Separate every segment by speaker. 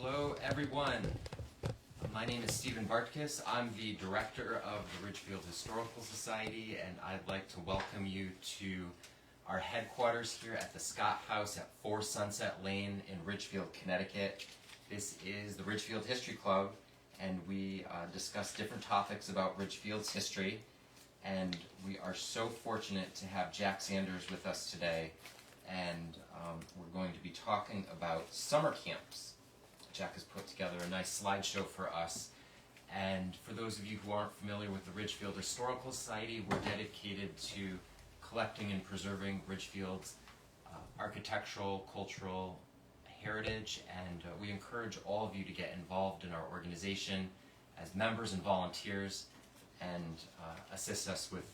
Speaker 1: Hello, everyone. My name is Stephen Bartkus. I'm the director of the Ridgefield Historical Society, and I'd like to welcome you to our headquarters here at the Scott House at 4 Sunset Lane in Ridgefield, Connecticut. This is the Ridgefield History Club, and we discuss different topics about Ridgefield's history. And we are so fortunate to have Jack Sanders with us today, and we're going to be talking about summer camps. Jack has put together a nice slideshow for us. And for those of you who aren't familiar with the Ridgefield Historical Society, we're dedicated to collecting and preserving Ridgefield's architectural, cultural heritage, and we encourage all of you to get involved in our organization as members and volunteers and assist us with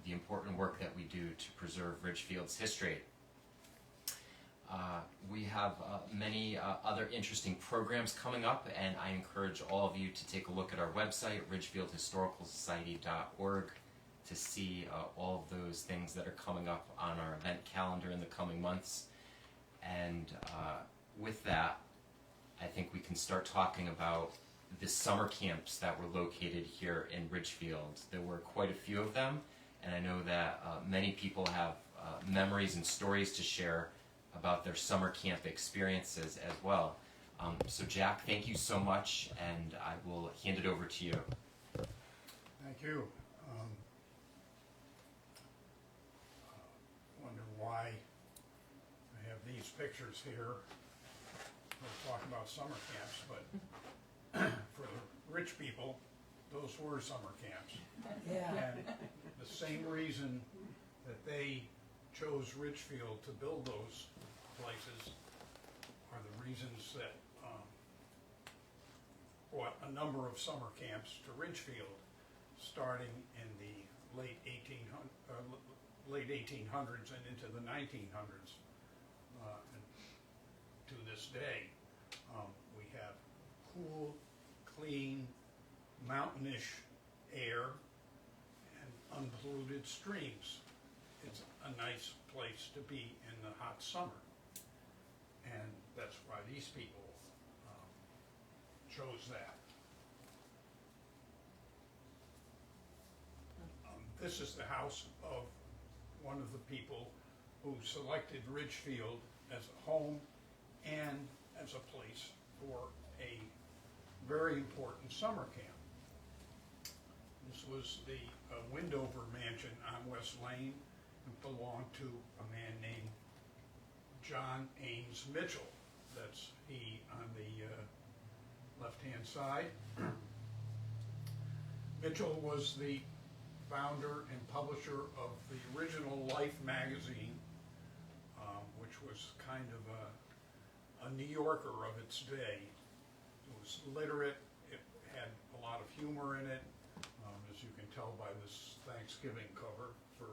Speaker 1: the important work that we do to preserve Ridgefield's history. We have many other interesting programs coming up, and I encourage all of you to take a look at our website, ridgefieldhistoricalsociety.org, to see all of those things that are coming up on our event calendar in the coming months. And with that, I think we can start talking about the summer camps that were located here in Ridgefield. There were quite a few of them, and I know that many people have memories and stories to share about their summer camp experiences as well. So Jack, thank you so much, and I will hand it over to you.
Speaker 2: Thank you. Wonder why I have these pictures here. We'll talk about summer camps, but for the rich people, those were summer camps.
Speaker 3: Yeah.
Speaker 2: And the same reason that they chose Ridgefield to build those places are the reasons that brought a number of summer camps to Ridgefield, starting in the late 1800s and into the 1900s. And to this day, we have cool, clean, mountainish air and unpolluted streams. It's a nice place to be in the hot summer, and that's why these people chose that. This is the house of one of the people who selected Ridgefield as a home and as a place for a very important summer camp. This was the Windover Mansion on West Lane. It belonged to a man named John Ames Mitchell. That's he on the left-hand side. Mitchell was the founder and publisher of the original Life magazine, which was kind of a New Yorker of its day. It was literate, it had a lot of humor in it, as you can tell by this Thanksgiving cover for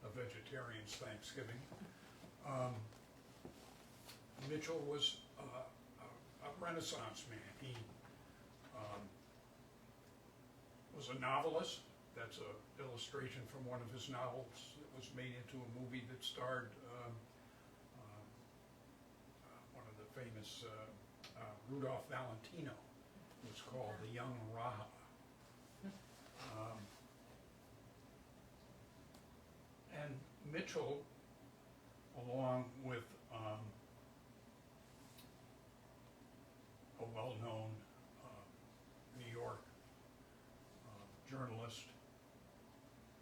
Speaker 2: a vegetarian's Thanksgiving. Mitchell was a Renaissance man. He was a novelist. That's an illustration from one of his novels that was made into a movie that starred one of the famous Rudolph Valentino. It was called The Young Raha. And Mitchell, along with a well-known New York journalist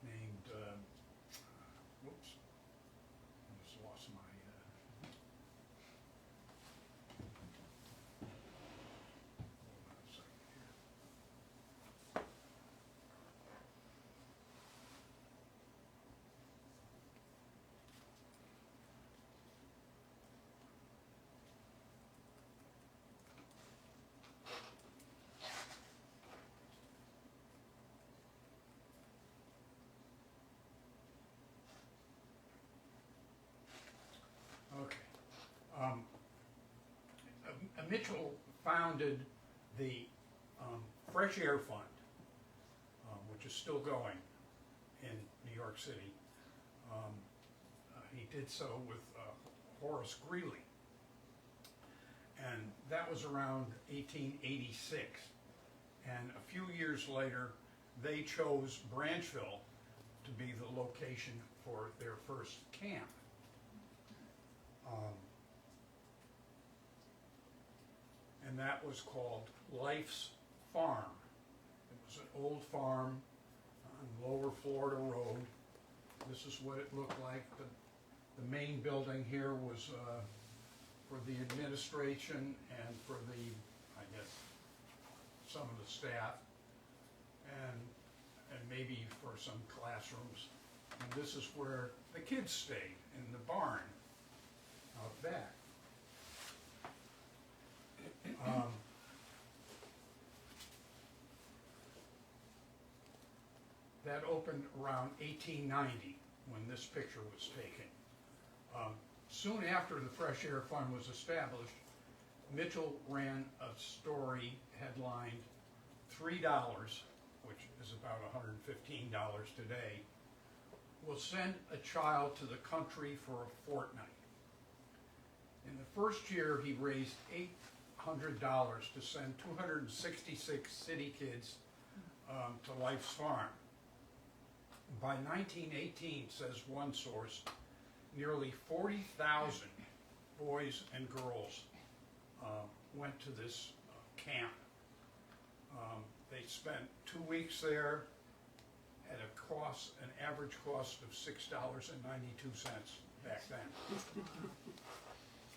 Speaker 2: named, whoops, I just lost my, hold on a second here. Okay. Mitchell founded the Fresh Air Fund, which is still going in New York City. He did so with Horace Greeley. And that was around 1886. And a few years later, they chose Branchville to be the location for their first camp. And that was called Life's Farm. It was an old farm on Lower Florida Road. This is what it looked like. The main building here was for the administration and for the, I guess, some of the staff, and maybe for some classrooms. And this is where the kids stayed, in the barn out back. That opened around 1890 when this picture was taken. Soon after the Fresh Air Fund was established, Mitchell ran a story headlined $3, which is about $115 today, will send a child to the country for a fortnight. In the first year, he raised $800 to send 266 city kids to Life's Farm. By 1918, says one source, nearly 40,000 boys and girls went to this camp. They spent 2 weeks there at an average cost of $6.92 back then.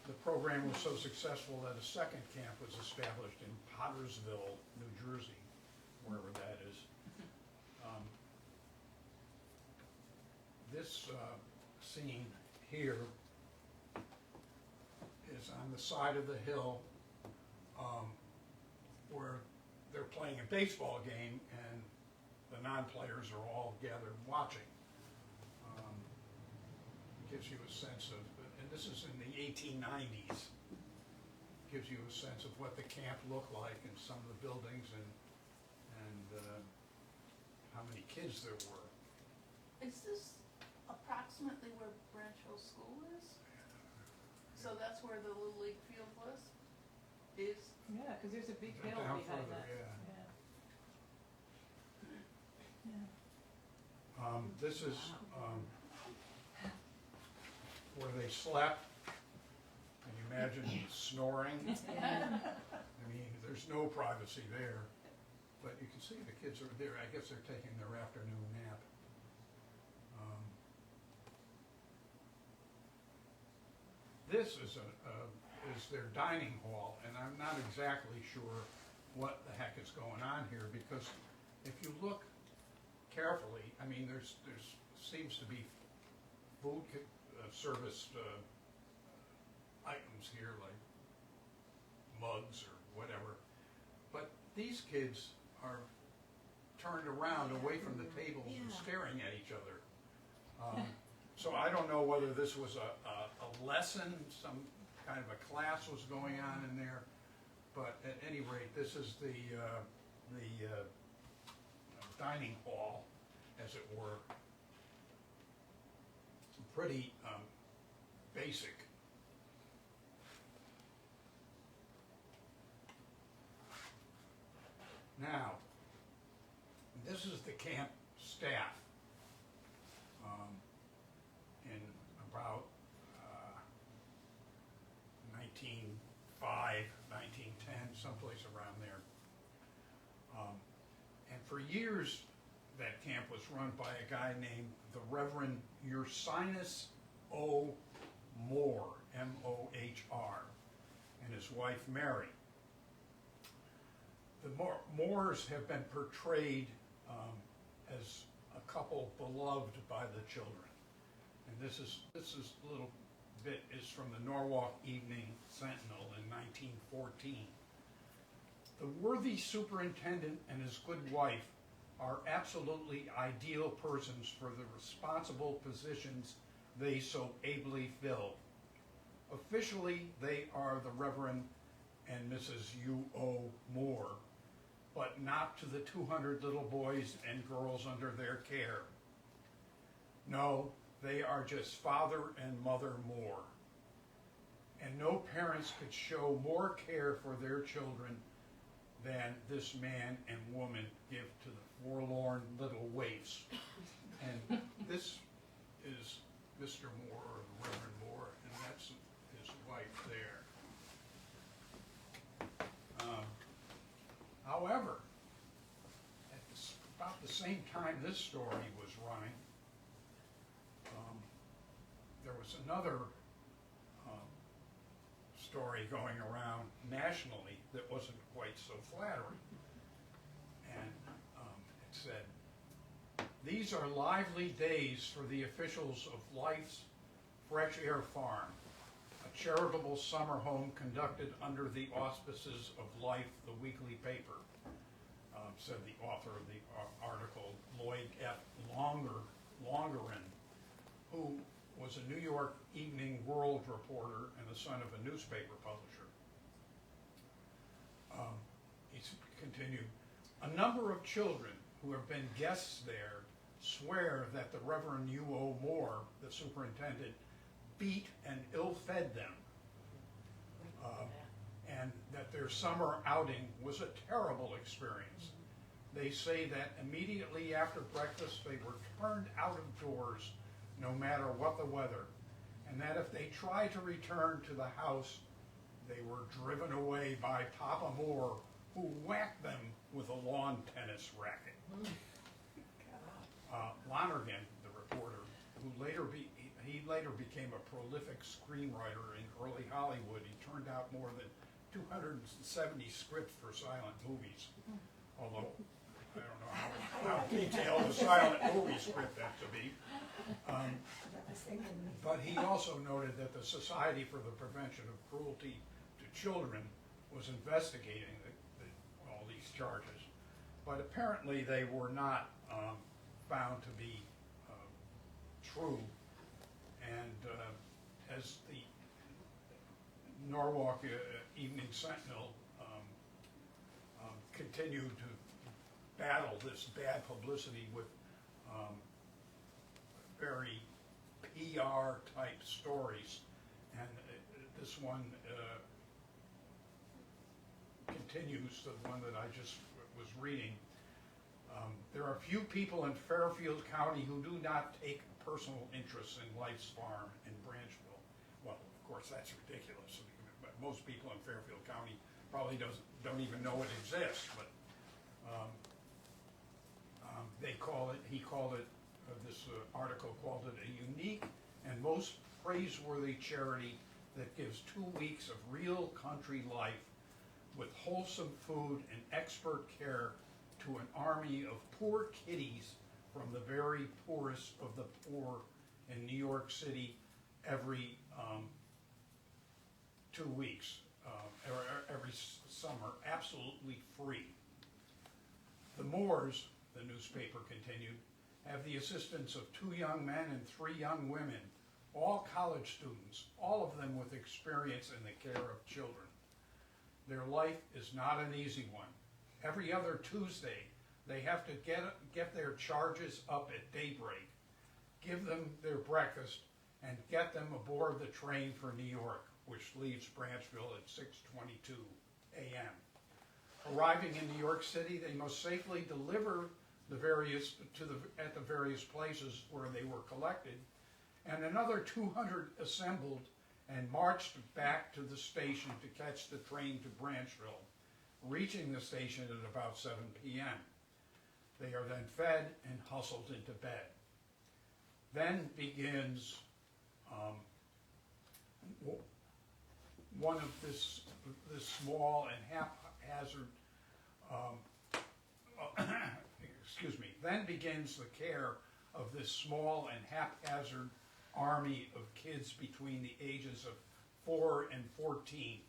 Speaker 2: The program was so successful that a second camp was established in Pottersville, New Jersey, wherever that is. This scene here is on the side of the hill where they're playing a baseball game and the non-players are all gathered watching. Gives you a sense of, and this is in the 1890s, gives you a sense of what the camp looked like and some of the buildings and how many kids there were.
Speaker 3: Is this approximately where Branchville School is? So that's where the Little League field was? Is?
Speaker 4: Yeah, because there's a big hill
Speaker 2: Down
Speaker 4: behind
Speaker 2: further,
Speaker 4: that.
Speaker 2: yeah.
Speaker 4: Yeah.
Speaker 2: This is where they slept. Can you imagine snoring? I mean, there's no privacy there, but you can see the kids are there. I guess they're taking their afternoon nap. This is their dining hall, and I'm not exactly sure what the heck is going on here, because if you look carefully, I mean, there's seems to be food service items here, like mugs or whatever, but these kids are turned around away from the tables and staring at each other. So I don't know whether this was a lesson, some kind of a class was going on in there, but at any rate, this is the dining hall, as it were. Pretty basic. Now, this is the camp staff in about 1905, 1910, someplace around there. And for years, that camp was run by a guy named the Reverend Ursinus O. Moore, M-O-H-R, and his wife Mary. The Moores have been portrayed as a couple beloved by the children. And this is a little bit is from the Norwalk Evening Sentinel in 1914. The worthy superintendent and his good wife are absolutely ideal persons for the responsible positions they so ably fill. Officially, they are the Reverend and Mrs. U.O. Moore, but not to the 200 little boys and girls under their care. No, they are just Father and Mother Moore. And no parents could show more care for their children than this man and woman give to the forlorn little waifs. And this is Mr. Moore, or the Reverend Moore, and that's his wife there. However, at about the same time this story was running, there was another story going around nationally that wasn't quite so flattering. And it said, "These are lively days for the officials of Life's Fresh Air Farm, a charitable summer home conducted under the auspices of Life, the weekly paper," said the author of the article, Lloyd F. Longerin, who was a New York Evening World reporter and the son of a newspaper publisher. He continued, "A number of children who have been guests there swear that the Reverend U.O. Moore, the superintendent, beat and ill-fed them, and that their summer outing was a terrible experience. They say that immediately after breakfast they were turned out of doors no matter what the weather, and that if they tried to return to the house, they were driven away by Papa Moore, who whacked them with a lawn tennis racket." Lonergan, the reporter, who later became a prolific screenwriter in early Hollywood. He turned out more than 270 scripts for silent movies, although I don't know how detailed a silent movie script has to be. But he also noted that the Society for the Prevention of Cruelty to Children was investigating all these charges, but apparently they were not found to be true. And as the Norwalk Evening Sentinel continued to battle this bad publicity with very PR type stories, and this one continues, the one that I just was reading. "There are few people in Fairfield County who do not take personal interest in Life's Farm in Branchville." Well, of course, that's ridiculous, but most people in Fairfield County probably don't even know it exists, but this article called it a unique and most praiseworthy charity that gives 2 weeks of real country life with wholesome food and expert care to an army of poor kiddies from the very poorest of the poor in New York City every 2 weeks, every summer, absolutely free. "The Moores," the newspaper continued, "have the assistance of 2 young men and 3 young women, all college students, all of them with experience in the care of children. Their life is not an easy one. Every other Tuesday, they have to get their charges up at daybreak, give them their breakfast, and get them aboard the train for New York, which leaves Branchville at 6:22 a.m. Arriving in New York City, they must safely deliver at the various places where they were collected, and another 200 assembled and marched back to the station to catch the train to Branchville, reaching the station at about 7 p.m. They are then fed and hustled into bed. Then begins one of this small and haphazard then begins the care of this small and haphazard army of kids between the ages of 4 and 14,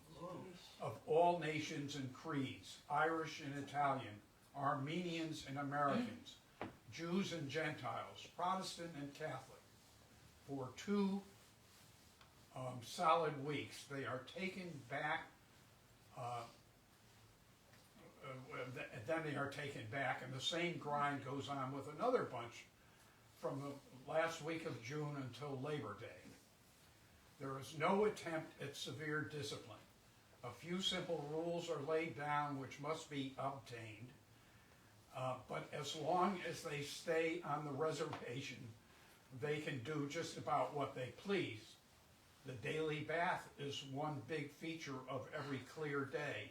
Speaker 2: of all nations and creeds, Irish and Italian, Armenians and Americans, Jews and Gentiles, Protestant and Catholic. For 2 solid weeks, they are taken back. Then they are taken back, and the same grind goes on with another bunch from the last week of June until Labor Day. There is no attempt at severe discipline. A few simple rules are laid down which must be obtained, but as long as they stay on the reservation, they can do just about what they please. The daily bath is one big feature of every clear day.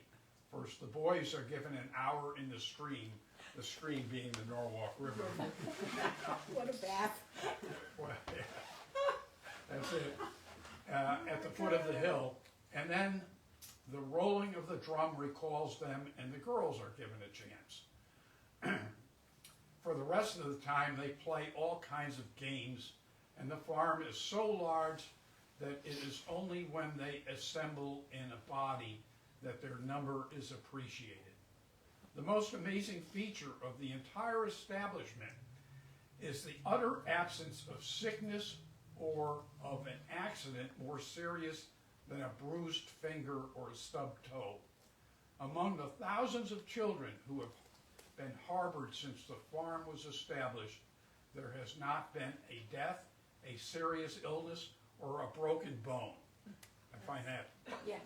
Speaker 2: First, the boys are given an hour in the stream being the Norwalk River.
Speaker 4: What a bath.
Speaker 2: Well, yeah. That's it. At the foot of the hill. And then the rolling of the drum recalls them, and the girls are given a chance. For the rest of the time, they play all kinds of games, and the farm is so large that it is only when they assemble in a body that their number is appreciated. The most amazing feature of the entire establishment is the utter absence of sickness or of an accident more serious than a bruised finger or a stubbed toe. Among the thousands of children who have been harbored since the farm was established, there has not been a death, a serious illness, or a broken bone. I find that
Speaker 4: Yeah.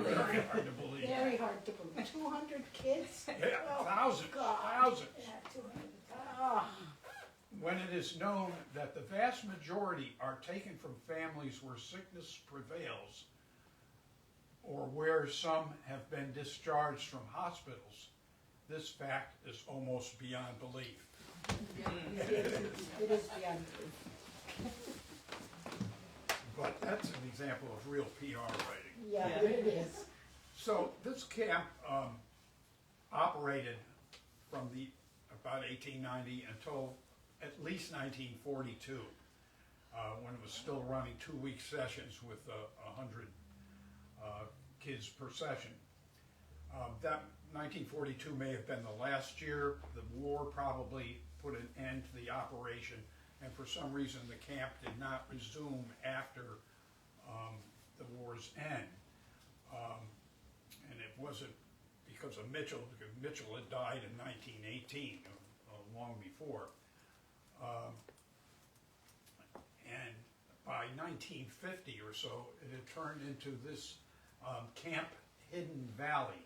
Speaker 2: very hard to believe.
Speaker 4: Very hard to believe. 200 kids?
Speaker 2: Yeah,
Speaker 4: Oh,
Speaker 2: thousands,
Speaker 4: God.
Speaker 2: thousands.
Speaker 4: Yeah, 200. Oh.
Speaker 2: When it is known that the vast majority are taken from families where sickness prevails, or where some have been discharged from hospitals, this fact is almost beyond belief.
Speaker 4: It is beyond belief.
Speaker 2: But that's an example of real PR writing.
Speaker 4: Yeah, it is.
Speaker 2: So this camp operated from about 1890 until at least 1942, when it was still running 2-week sessions with 100 kids per session. That 1942 may have been the last year. The war probably put an end to the operation, and for some reason the camp did not resume after the war's end. And it wasn't because of Mitchell, because Mitchell had died in 1918, long before. And by 1950 or so, it had turned into this Camp Hidden Valley,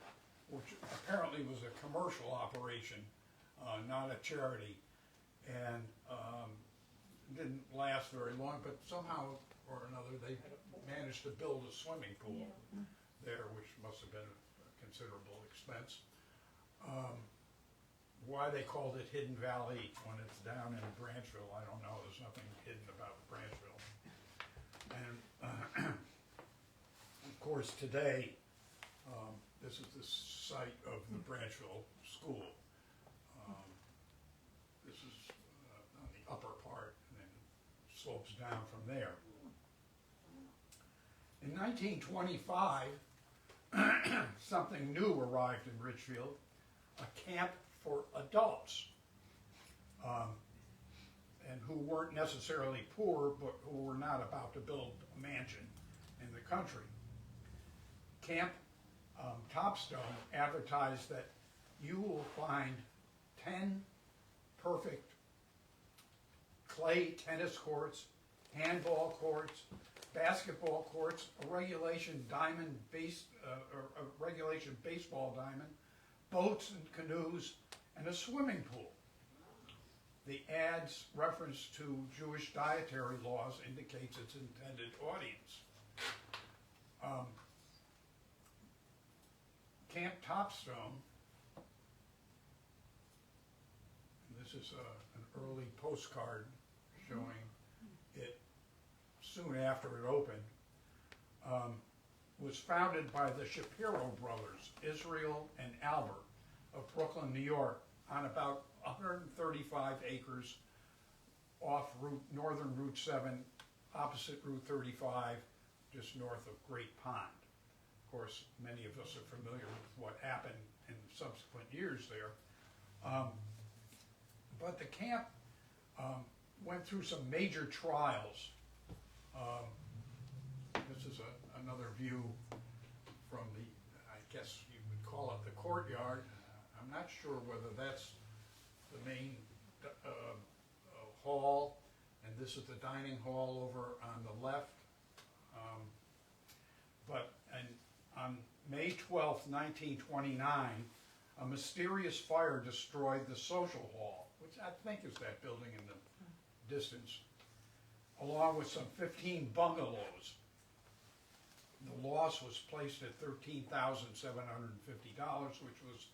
Speaker 2: which apparently was a commercial operation, not a charity, and didn't last very long, but somehow or another they managed to build a swimming pool there, which must have been a considerable expense. Why they called it Hidden Valley when it's down in Branchville, I don't know. There's nothing hidden about Branchville. And of course today, this is the site of the Branchville School. This is on the upper part, and then slopes down from there. In 1925, something new arrived in Ridgefield, a camp for adults, and who weren't necessarily poor, but who were not about to build a mansion in the country. Camp Topstone advertised that you will find 10 perfect clay tennis courts, handball courts, basketball courts, a regulation baseball diamond, boats and canoes, and a swimming pool. The ad's reference to Jewish dietary laws indicates its intended audience. Camp Topstone, this is an early postcard showing it soon after it opened, was founded by the Shapiro brothers, Israel and Albert, of Brooklyn, New York, on about 135 acres off northern Route 7, opposite Route 35, just north of Great Pond. Of course, many of us are familiar with what happened in subsequent years there. But the camp went through some major trials. This is another view from the, I guess you would call it the courtyard. I'm not sure whether that's the main hall, and this is the dining hall over on the left. May 12th, 1929, a mysterious fire destroyed the social hall, which I think is that building in the distance, along with some 15 bungalows. The loss was placed at $13,750, which was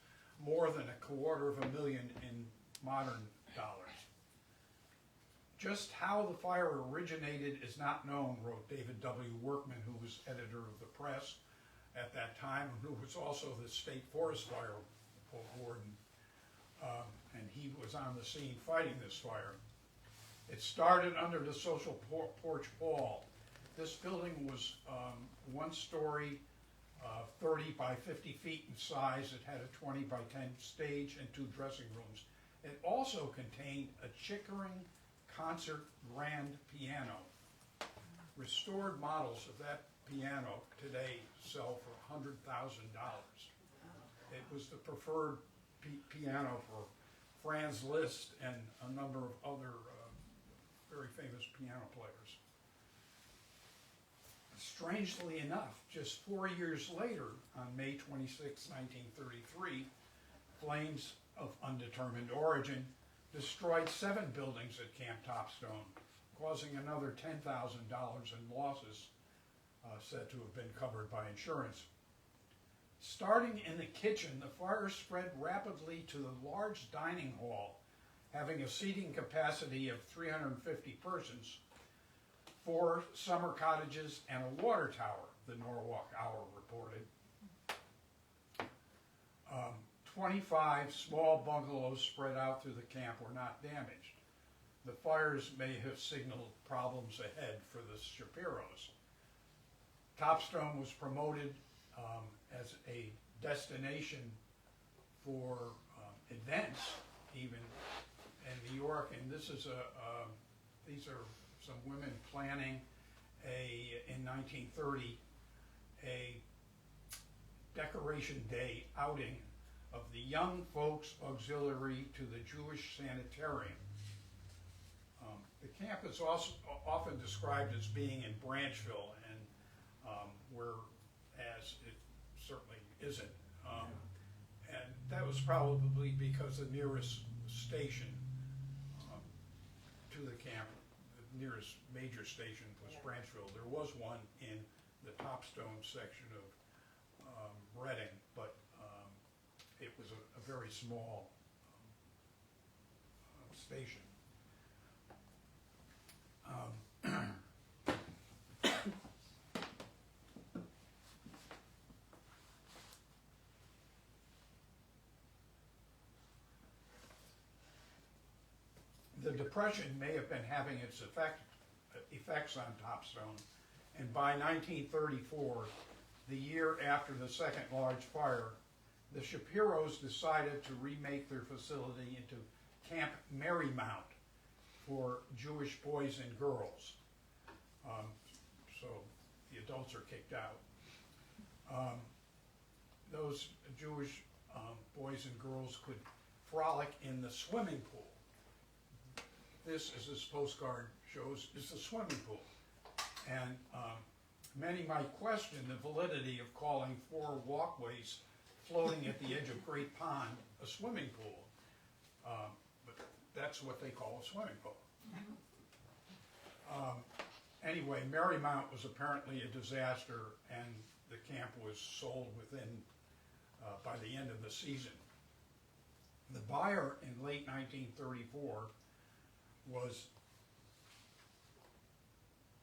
Speaker 2: more than $250,000 in modern dollars. Just how the fire originated is not known, wrote David W. Workman, who was editor of the press at that time, and who was also the state forest fire warden. And he was on the scene fighting this fire. It started under the social porch hall. This building was one story, 30 by 50 feet in size. It had a 20 by 10 stage and 2 dressing rooms. It also contained a Chickering concert grand piano. Restored models of that piano today sell for $100,000. It was the preferred piano for Franz Liszt and a number of other very famous piano players. Strangely enough, just 4 years later, on May 26, 1933, flames of undetermined origin destroyed 7 buildings at Camp Topstone, causing another $10,000 in losses said to have been covered by insurance. Starting in the kitchen, the fire spread rapidly to the large dining hall, having a seating capacity of 350 persons, 4 summer cottages, and a water tower, the Norwalk Hour reported. 25 small bungalows spread out through the camp were not damaged. The fires may have signaled problems ahead for the Shapiros. Topstone was promoted as a destination for events, even in New York, and this is these are some women planning in 1930 a Decoration Day outing of the Young Folks Auxiliary to the Jewish Sanitarium. The camp is also often described as being in Branchville, and whereas it certainly isn't. And that was probably because the nearest station to the camp, the nearest major station was Branchville. There was one in the Topstone section of Reading, but it was a very small station. The Depression may have been having its effects on Topstone, and by 1934, the year after the second large fire, the Shapiros decided to remake their facility into Camp Marymount for Jewish boys and girls. So the adults are kicked out. Those Jewish boys and girls could frolic in the swimming pool. This, as this postcard shows, is the swimming pool. And many might question the validity of calling 4 walkways floating at the edge of Great Pond a swimming pool. But that's what they call a swimming pool. Anyway, Marymount was apparently a disaster, and the camp was sold by the end of the season. The buyer in late 1934 was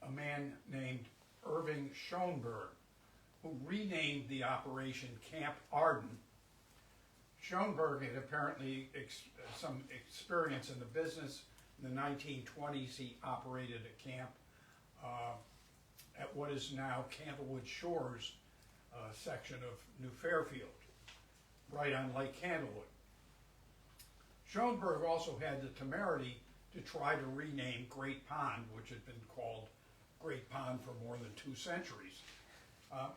Speaker 2: a man named Irving Schoenberg, who renamed the operation Camp Arden. Schoenberg had apparently some experience in the business. In the 1920s, he operated a camp at what is now Candlewood Shores section of New Fairfield, right on Lake Candlewood. Schoenberg also had the temerity to try to rename Great Pond, which had been called Great Pond for more than 2 centuries.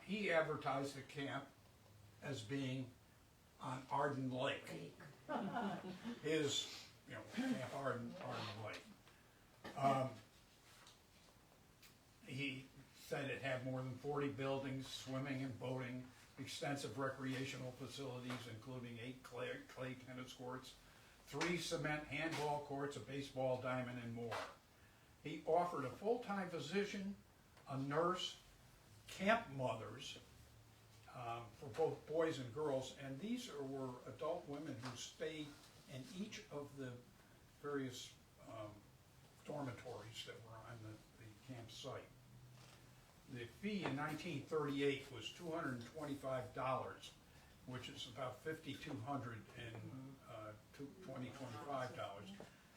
Speaker 2: He advertised the camp as being on Arden Lake. His, Camp Arden Lake. He said it had more than 40 buildings, swimming and boating, extensive recreational facilities, including 8 clay tennis courts, 3 cement handball courts, a baseball diamond, and more. He offered a full-time physician, a nurse, camp mothers, for both boys and girls, and these were adult women who stayed in each of the various dormitories that were on the campsite. The fee in 1938 was $225, which is about $5,200 in $25.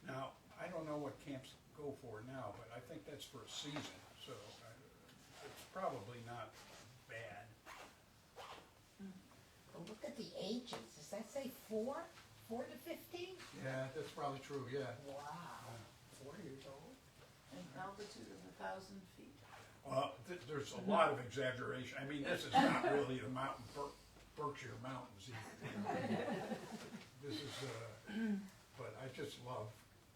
Speaker 2: Now, I don't know what camps go for now, but I think that's for a season, so it's probably not bad.
Speaker 4: Well, look at the ages. Does that say 4? 4 to 15?
Speaker 2: Yeah, that's probably true, yeah.
Speaker 4: Wow. 4 years old.
Speaker 3: An altitude of 1,000 feet.
Speaker 2: There's a lot of exaggeration. I mean, this is not really the Berkshire Mountains either. This is, but I just love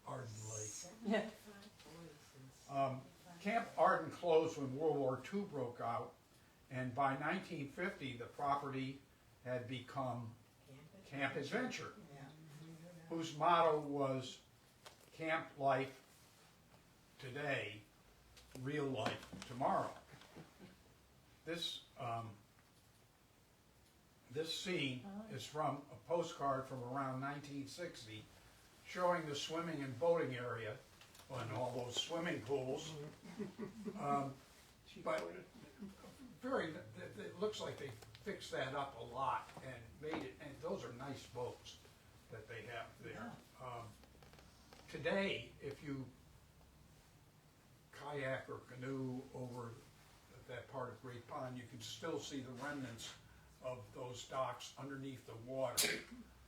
Speaker 2: Arden Lake.
Speaker 4: 75 boys and
Speaker 2: Camp Arden closed when World War II broke out, and by 1950, the property had become Camp Adventure, whose motto was Camp Life Today, Real Life Tomorrow. This scene is from a postcard from around 1960, showing the swimming and boating area and all those swimming pools. But it looks like they fixed that up a lot and made it, and those are nice boats that they have there. Today, if you kayak or canoe over that part of Great Pond, you can still see the remnants of those docks underneath the water.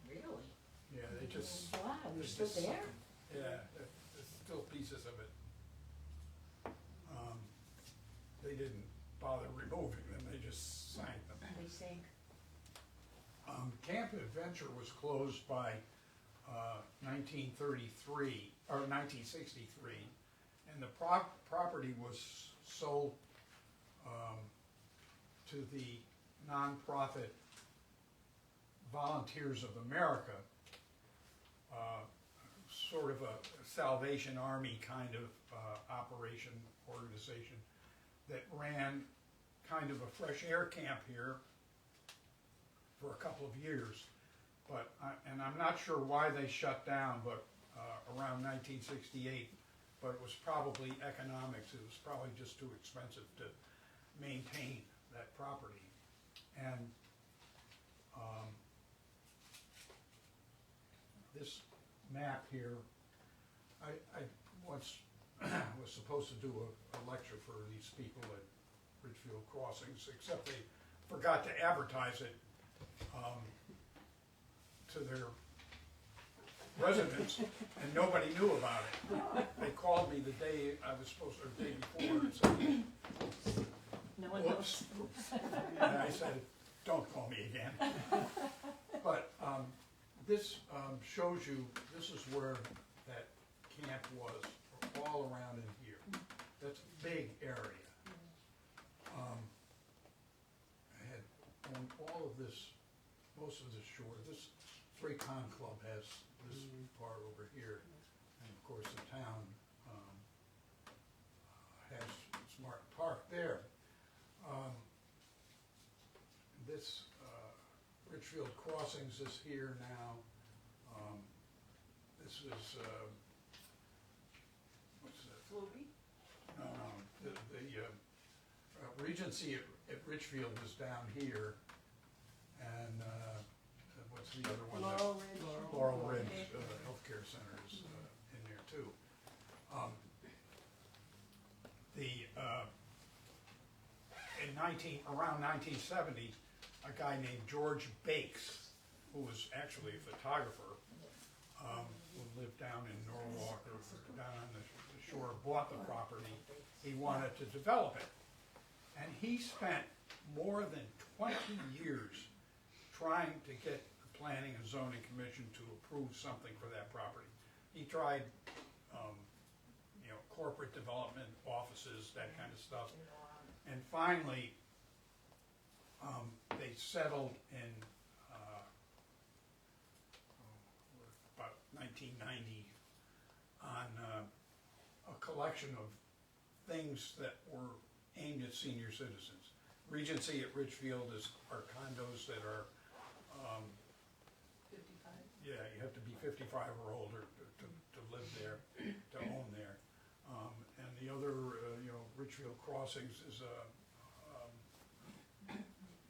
Speaker 4: really?
Speaker 2: Yeah, they just...
Speaker 4: Wow, they're
Speaker 2: they
Speaker 4: still
Speaker 2: just-
Speaker 4: there?
Speaker 2: Yeah, there's still pieces of it. They didn't bother removing them, they just sank them.
Speaker 4: They sink.
Speaker 2: Camp Adventure was closed by 1933, or 1963, and the property was sold to the nonprofit Volunteers of America, sort of a Salvation Army kind of operation organization that ran kind of a fresh air camp here for a couple of years. But and I'm not sure why they shut down, but around 1968, but it was probably economics. It was probably just too expensive to maintain that property. And this map here, I once was supposed to do a lecture for these people at Ridgefield Crossings, except they forgot to advertise it to their residents, and nobody knew about it. They called me the day I was supposed to, or the day before, and said,
Speaker 3: No one
Speaker 2: "Whoops." And I said, "Don't call me again." But this shows you, this is where that camp was, all around in here. That's a big area. I had on all of this, most of this shore, this Three-Con Club has this part over here, and of course the town has Smart Park there. This Ridgefield Crossings is here now. This is what's that?
Speaker 3: Floaty?
Speaker 2: The Regency at Ridgefield is down here, and what's the other one?
Speaker 3: Laurel Ridge.
Speaker 2: Laurel Ridge Healthcare Center is in there too. Around 1970, a guy named George Bakes, who was actually a photographer, who lived down in Norwalk or down on the shore, bought the property. He wanted to develop it, and he spent more than 20 years trying to get the Planning and Zoning Commission to approve something for that property. He tried, corporate development offices, that kind of stuff, and finally, they settled in, about 1990 on, a collection of things that were aimed at senior citizens. Regency at Ridgefield are condos that are,
Speaker 3: 55.
Speaker 2: yeah, you have to be 55 or older to live there, to own there. And the other, Ridgefield Crossings is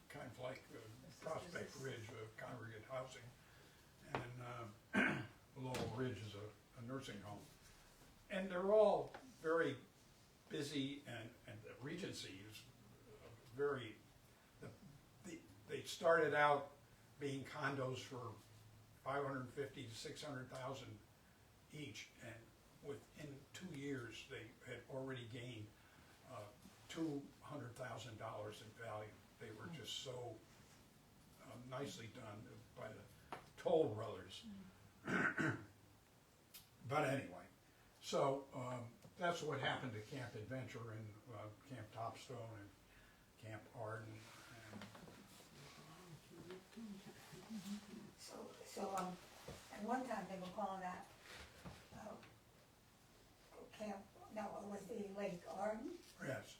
Speaker 2: kind of like Prospect Ridge, congregate housing. And Laurel Ridge is a nursing home. And they're all very busy, and the Regency is very, they started out being condos for 550 to 600,000 each, and within 2 years, they had already gained $200,000 in value. They were just so nicely done by the Toll brothers. But anyway, so that's what happened to Camp Adventure and Camp Topstone and Camp Arden.
Speaker 5: So, at one time they were calling that, camp, no, it was the Lake Arden,
Speaker 2: Yes,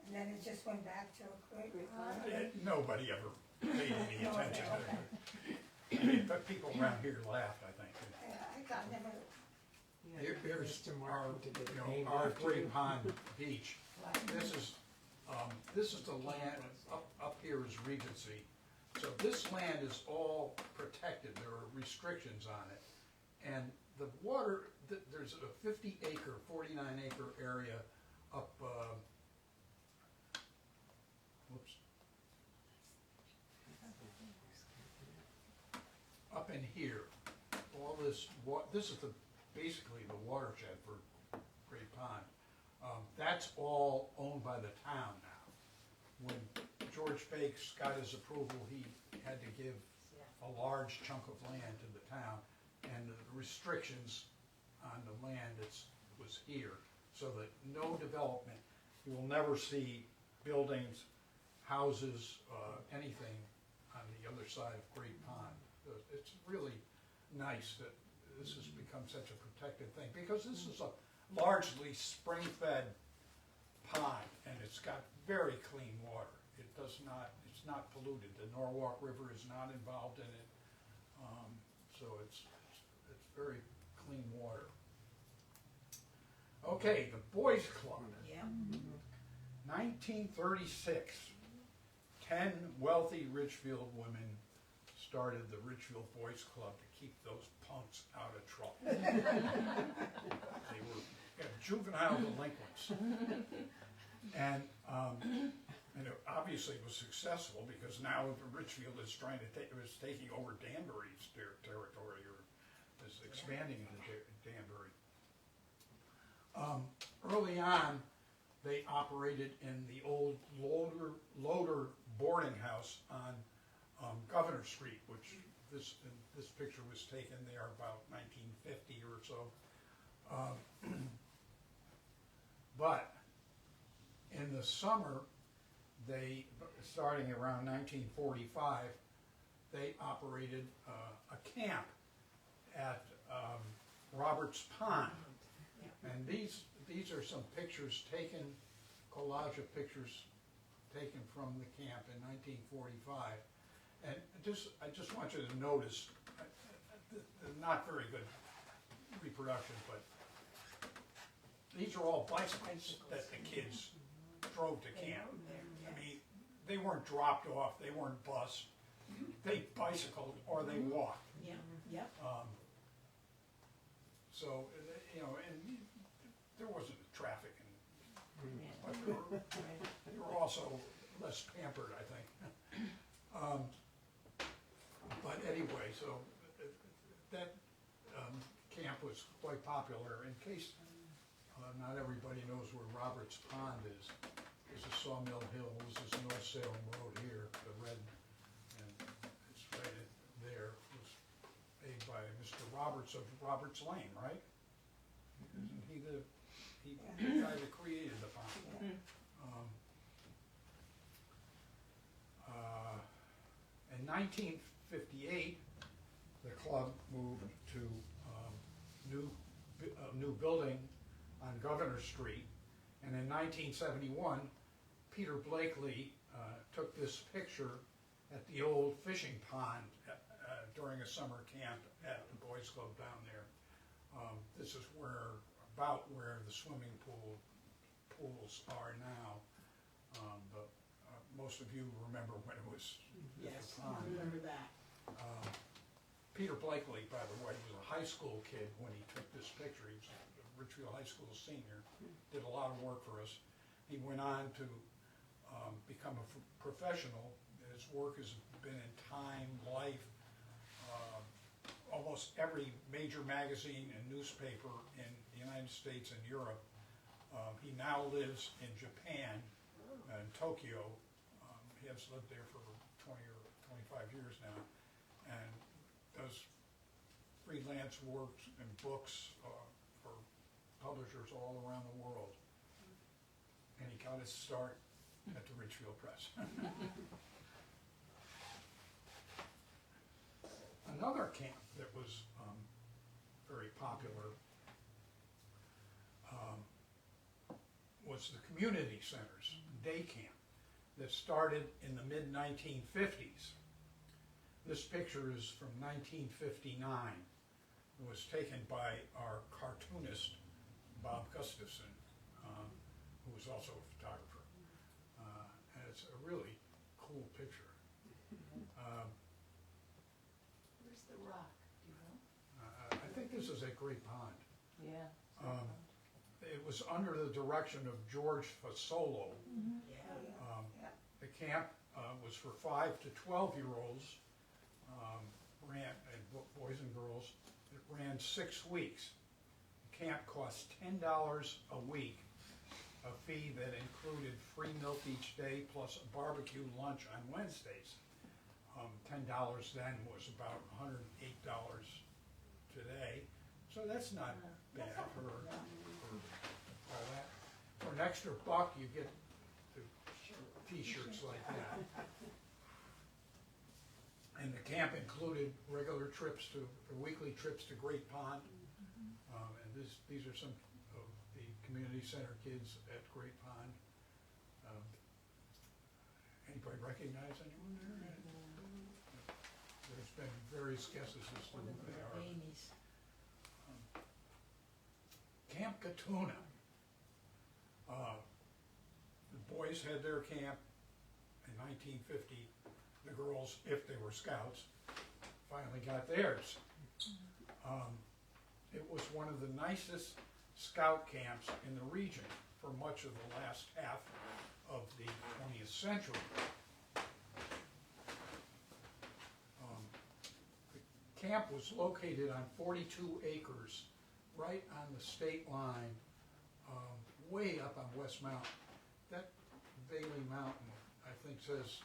Speaker 5: and then it just went back to Great Pond.
Speaker 2: nobody ever paid any
Speaker 5: No,
Speaker 2: attention to
Speaker 5: okay.
Speaker 2: it. I mean, but people around here laughed, I think.
Speaker 5: I got never,
Speaker 2: Here's
Speaker 6: Mr.
Speaker 2: our,
Speaker 6: Martin to get
Speaker 2: you know,
Speaker 6: paid
Speaker 2: our
Speaker 6: off,
Speaker 2: Great
Speaker 6: too.
Speaker 2: Pond Beach.
Speaker 5: like,
Speaker 2: This is the land, up here is Regency. So this land is all protected, there are restrictions on it. And the water, there's a 50 acre, 49 acre area up, whoops. Up in here, all this, this is basically the watershed for Great Pond. That's all owned by the town now. When George Bakes got his approval, he had to give a large chunk of land to the town, and the restrictions on the land was here, so that no development, you will never see buildings, houses, anything on the other side of Great Pond. It's really nice that this has become such a protected thing, because this is a largely spring-fed pond, and it's got very clean water. It's not polluted. The Norwalk River is not involved in it, so it's very clean water. Okay, the Boys Club.
Speaker 4: Yeah.
Speaker 2: 1936, 10 wealthy Ridgefield women started the Ridgefield Boys Club to keep those punks out of trouble. They were juvenile delinquents. And it obviously was successful, because now Ridgefield is is taking over Danbury's territory, or is expanding into Danbury. Early on, they operated in the old Loader boarding house on Governor Street, which this picture was taken there about 1950 or so. But in the summer, starting around 1945, they operated a camp at Roberts Pond. And these are some pictures taken, collage of pictures taken from the camp in 1945. And I just want you to notice, not very good reproduction, but these are all bicycles that the kids drove to camp. I mean, they weren't dropped off, they weren't bused. They bicycled or they walked.
Speaker 4: Yeah, yep.
Speaker 2: So, and there wasn't traffic, but they were also less pampered, I think. But anyway, so that camp was quite popular. In case not everybody knows where Roberts Pond is, there's a Sawmill Hill, this is North Salem Road here, the red, and it's right there. It was made by Mr. Roberts of Roberts Lane, right? Isn't he the guy that created the pond? 1958, the club moved to a new building on Governor Street, and in 1971, Peter Blakely took this picture at the old fishing pond during a summer camp at the Boys Club down there. This is about where the swimming pools are now, but most of you remember when it was
Speaker 6: Yes,
Speaker 2: the pond.
Speaker 6: I remember that.
Speaker 2: Peter Blakely, by the way, was a high school kid when he took this picture. He was a Ridgefield High School senior, did a lot of work for us. He went on to become a professional. His work has been in Time, Life, almost every major magazine and newspaper in the United States and Europe. He now lives in Japan, in Tokyo. He has lived there for 20 or 25 years now, and does freelance work and books for publishers all around the world. And he got his start at the Ridgefield Press. Another camp that was very popular was the community centers, day camp, that started in the mid-1950s. This picture is from 1959. It was taken by our cartoonist, Bob Gustafson, who was also a photographer. And it's a really cool picture.
Speaker 3: Where's the rock, do you know?
Speaker 2: I think this is at Great Pond.
Speaker 7: Yeah.
Speaker 2: It was under the direction of George Fasolo.
Speaker 6: Yeah.
Speaker 2: The camp was for 5 to 12-year-olds, boys and girls. It ran 6 weeks. The camp cost $10 a week, a fee that included free milk each day plus a barbecue lunch on Wednesdays. $10 then was about $108 today, so that's not bad for all that. For an extra buck, you get the t-shirts like that. And the camp included regular trips weekly trips to Great Pond. And these are some of the community center kids at Great Pond. Anybody recognize anyone there? There's been various guesses as to who they are.
Speaker 6: Amy's.
Speaker 2: Camp Katuna. The boys had their camp in 1950. The girls, if they were scouts, finally got theirs. It was one of the nicest scout camps in the region for much of the last half of the 20th century. The camp was located on 42 acres, right on the state line, way up on West Mountain. That Bailey Mountain, I think, says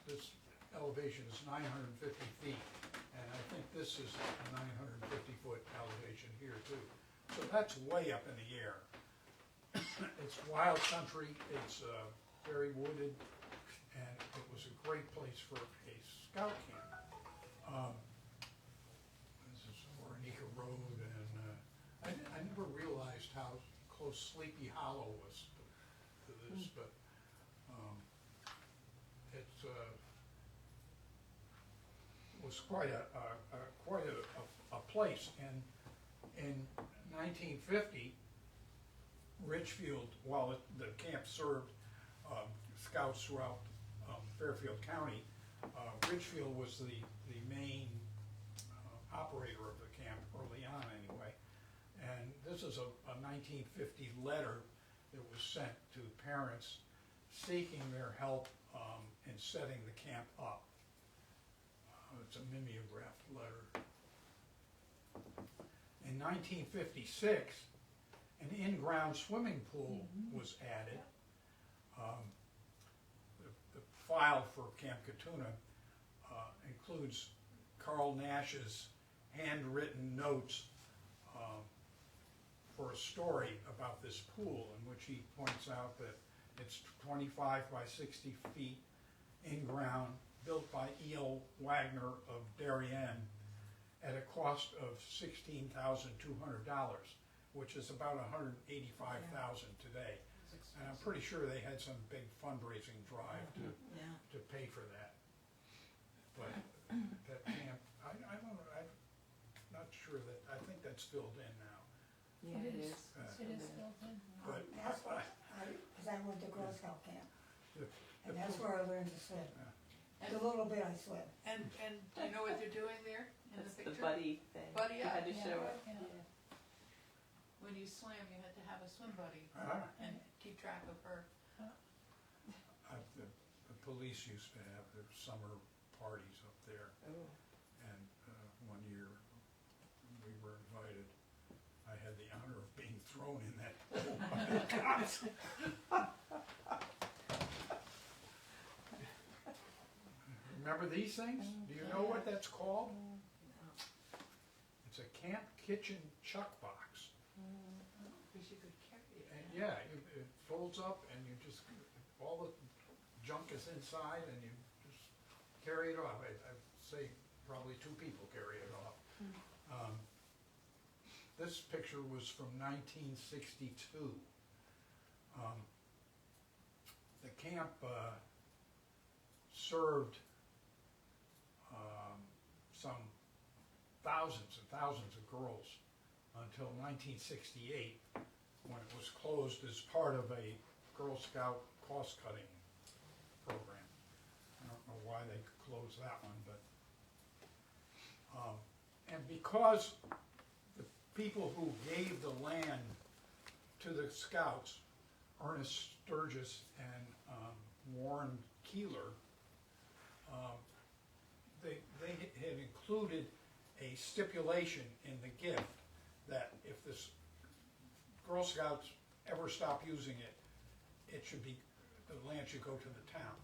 Speaker 2: this elevation is 950 feet, and I think this is a 950-foot elevation here too. So that's way up in the air. It's wild country, it's very wooded, and it was a great place for a scout camp. This is Oranica Road, and I never realized how close Sleepy Hollow was to this, but it was quite a place. And in 1950, Ridgefield, while the camp served scouts throughout Fairfield County, Ridgefield was the main operator of the camp early on anyway. And this is a 1950 letter that was sent to parents seeking their help in setting the camp up. It's a mimeographed letter. In 1956, an in-ground swimming pool was added. The file for Camp Katuna includes Carl Nash's handwritten notes for a story about this pool, in which he points out that it's 25 by 60 feet in ground, built by E.L. Wagner of Darien at a cost of $16,200, which is about $185,000 today. And I'm pretty sure they had some big fundraising drive to pay for that. But that camp, I don't know, I'm not sure that, I think that's filled in now.
Speaker 6: Yeah, it is.
Speaker 3: It is built in.
Speaker 2: But
Speaker 5: That's what, because I went to Girl Scout camp,
Speaker 2: the-
Speaker 5: and that's where I learned to swim. The little bit I swim.
Speaker 3: And do you know what they're doing there in the
Speaker 6: That's
Speaker 3: picture?
Speaker 6: the buddy thing.
Speaker 3: Buddy
Speaker 6: You
Speaker 3: up.
Speaker 6: had to show it.
Speaker 3: Yeah. When you swam, you had to have a swim buddy and keep track of her.
Speaker 2: The police used to have their summer parties up there,
Speaker 6: Oh.
Speaker 2: and one year we were invited. I had the honor of being thrown in that pool by the cops. Remember these things? Do you know what that's called? It's a camp kitchen chuck box.
Speaker 3: Because you could carry it.
Speaker 2: And yeah, it folds up and you just, all the junk is inside and you just carry it off. I'd say probably two people carry it off. This picture was from 1962. The camp served some thousands and thousands of girls until 1968, when it was closed as part of a Girl Scout cost-cutting program. I don't know why they closed that one, but and because the people who gave the land to the Scouts, Ernest Sturgis and Warren Keeler, they had included a stipulation in the gift that if this Girl Scouts ever stop using it, it should be, the land should go to the town.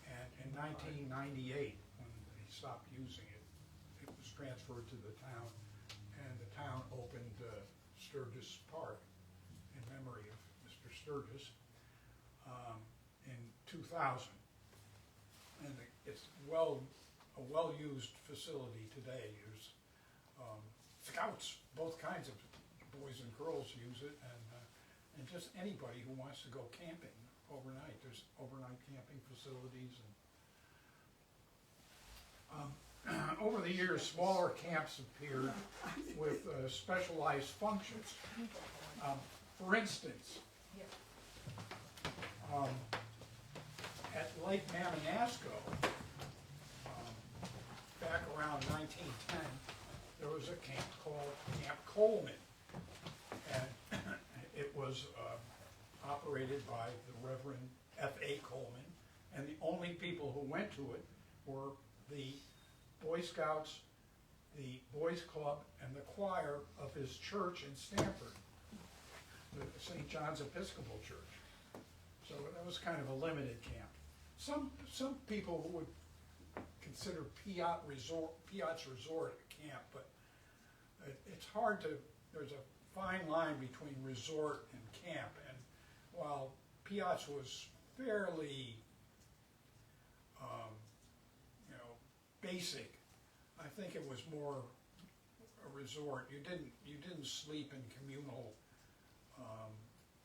Speaker 2: And in 1998, when they stopped using it, it was transferred to the town, and the town opened Sturgis Park in memory of Mr. Sturgis in 2000. And it's a well-used facility today. There's Scouts, both kinds of boys and girls use it, and just anybody who wants to go camping overnight. There's overnight camping facilities. And over the years, smaller camps appeared with specialized functions. For instance, at Lake Mamanasco, back around 1910, there was a camp called Camp Coleman, and it was operated by the Reverend F.A. Coleman, and the only people who went to it were the Boy Scouts, the Boys Club, and the choir of his church in Stamford, the St. John's Episcopal Church. So that was kind of a limited camp. Some people who would consider Piot's Resort a camp, but it's hard to, there's a fine line between resort and camp, and while Piot's was fairly, basic, I think it was more a resort. You didn't sleep in communal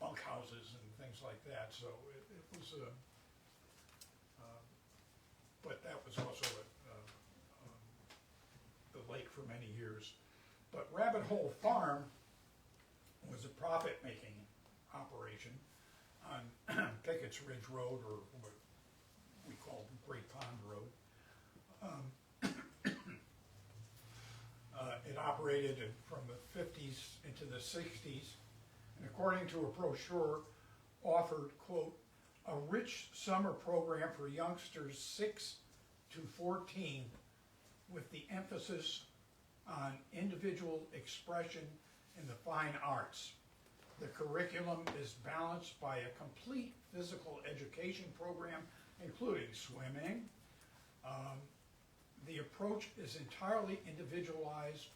Speaker 2: bunkhouses and things like that, so it was a, but that was also the lake for many years. But Rabbit Hole Farm was a profit-making operation on Pickett's Ridge Road, or what we call Great Pond Road. It operated from the 50s into the 60s, and according to a brochure, offered, quote, a rich summer program for youngsters 6 to 14 with the emphasis on individual expression in the fine arts. The curriculum is balanced by a complete physical education program, including swimming. The approach is entirely individualized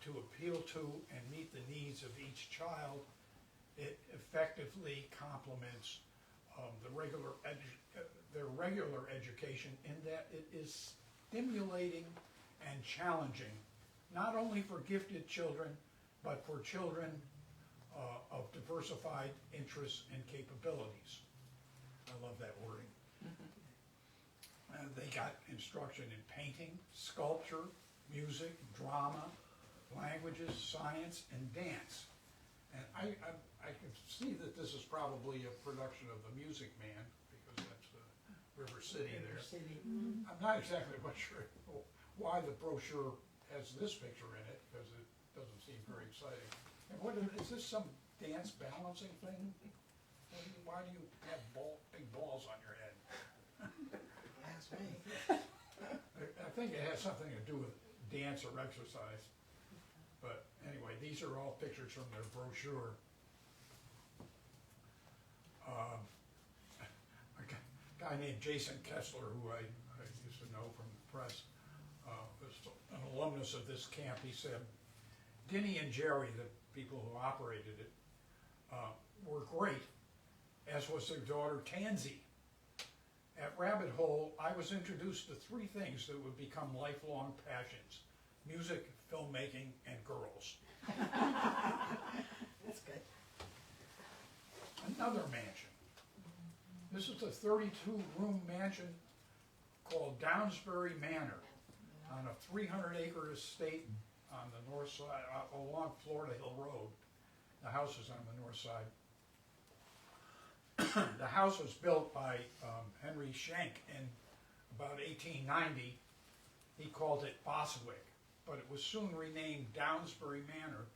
Speaker 2: to appeal to and meet the needs of each child. It effectively complements their regular education in that it is stimulating and challenging, not only for gifted children, but for children of diversified interests and capabilities. I love that wording. And they got instruction in painting, sculpture, music, drama, languages, science, and dance. And I can see that this is probably a production of The Music Man, because that's River City there.
Speaker 5: City.
Speaker 2: I'm not exactly quite sure why the brochure has this picture in it, because it doesn't seem very exciting. And what is this, some dance balancing thing? Why do you have big balls on your head?
Speaker 4: That's me.
Speaker 2: I think it has something to do with dance or exercise. But anyway, these are all pictures from their brochure. A guy named Jason Kessler, who I used to know from the press, was an alumnus of this camp. He said, Denny and Jerry, the people who operated it, were great, as was their daughter Tansy. At Rabbit Hole, I was introduced to three things that would become lifelong passions: music, filmmaking, and girls.
Speaker 4: That's good.
Speaker 2: Another mansion. This is a 32-room mansion called Downsbury Manor on a 300-acre estate on the north side, along Florida Hill Road. The house is on the north side. The house was built by Henry Schenck in about 1890. He called it Boswick, but it was soon renamed Downsbury Manor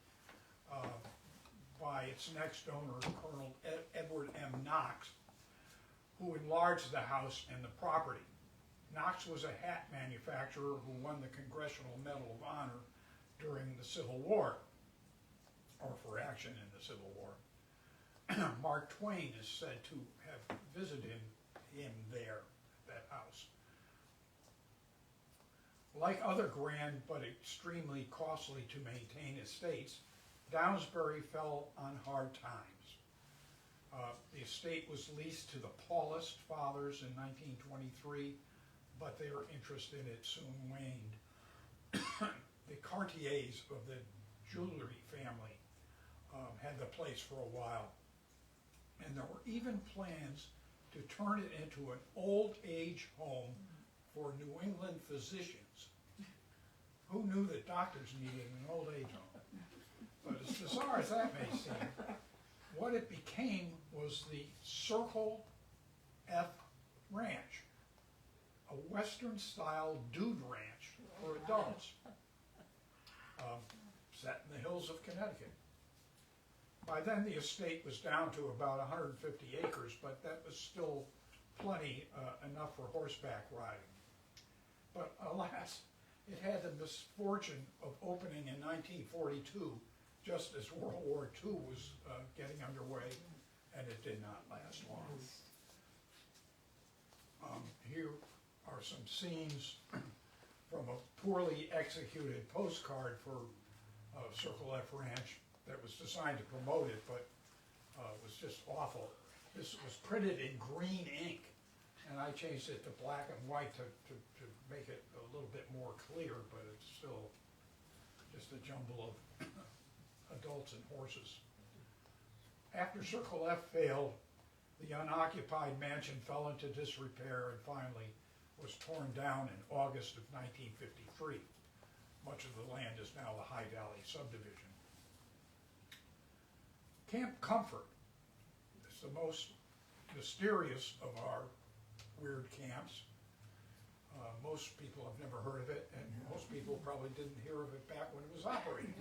Speaker 2: by its next owner, Colonel Edward M. Knox, who enlarged the house and the property. Knox was a hat manufacturer who won the Congressional Medal of Honor during the Civil War, or for action in the Civil War. Mark Twain is said to have visited him there, that house. Like other grand but extremely costly to maintain estates, Downsbury fell on hard times. The estate was leased to the Paulist fathers in 1923, but their interest in it soon waned. The Cartiers of the jewelry family had the place for a while, and there were even plans to turn it into an old age home for New England physicians. Who knew that doctors needed an old age home? But as bizarre as that may seem, what it became was the Circle F Ranch, a Western-style dude ranch for adults, set in the hills of Connecticut. By then, the estate was down to about 150 acres, but that was still plenty, enough for horseback riding. But alas, it had the misfortune of opening in 1942, just as World War II was getting underway, and it did not last long. Here are some scenes from a poorly executed postcard for Circle F Ranch that was designed to promote it, but was just awful. This was printed in green ink, and I changed it to black and white to make it a little bit more clear, but it's still just a jumble of adults and horses. After Circle F failed, the unoccupied mansion fell into disrepair and finally was torn down in August of 1953. Much of the land is now the High Valley subdivision. Camp Comfort is the most mysterious of our weird camps. Most people have never heard of it, and most people probably didn't hear of it back when it was operating.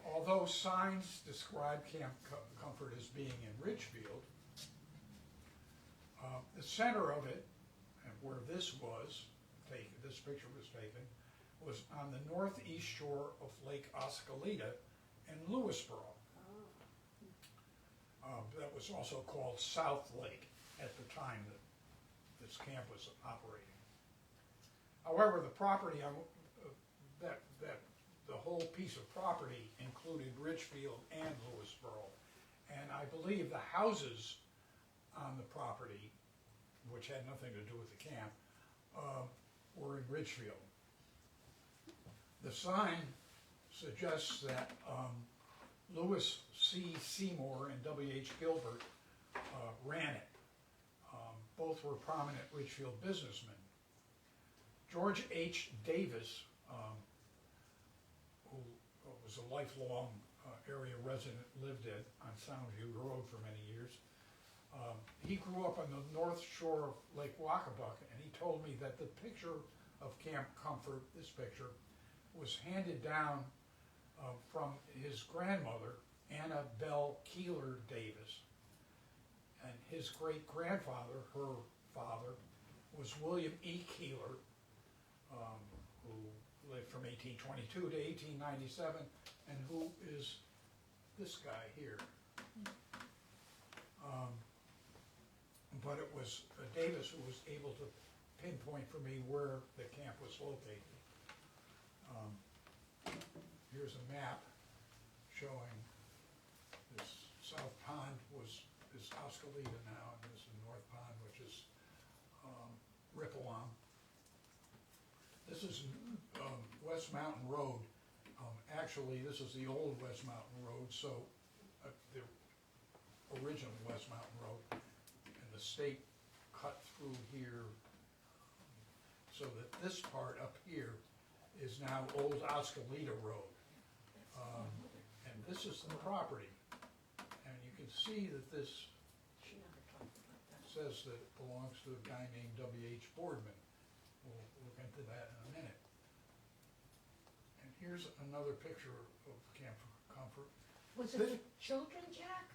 Speaker 2: Although signs describe Camp Comfort as being in Ridgefield, the center of it, and where this was taken, this picture was taken, was on the northeast shore of Lake Oskaleta in Lewisboro. That was also called South Lake at the time that this camp was operating. However, the property, the whole piece of property included Ridgefield and Lewisboro, And I believe the houses on the property, which had nothing to do with the camp, were in Ridgefield. The sign suggests that Lewis C. Seymour and W.H. Gilbert ran it. Both were prominent Ridgefield businessmen. George H. Davis, who was a lifelong area resident, lived on Soundview Road for many years. He grew up on the north shore of Lake Wacabuck, and he told me that the picture of Camp Comfort, this picture, was handed down from his grandmother, Anna Bell Keeler Davis. And his great-grandfather, her father, was William E. Keeler, who lived from 1822 to 1897, and who is this guy here. But it was Davis who was able to pinpoint for me where the camp was located. Here's a map showing this South Pond is Oskalita now, and this is North Pond, which is Rippalong. This is West Mountain Road. Actually, this is the old West Mountain Road, so the original West Mountain Road, and the state cut through here so that this part up here is now Old Oskalita Road. And this is the property. And you can see that this says that it belongs to a guy named W.H. Boardman. We'll look into that in a minute. And here's another picture of Camp Comfort.
Speaker 4: Was it for children, Jack?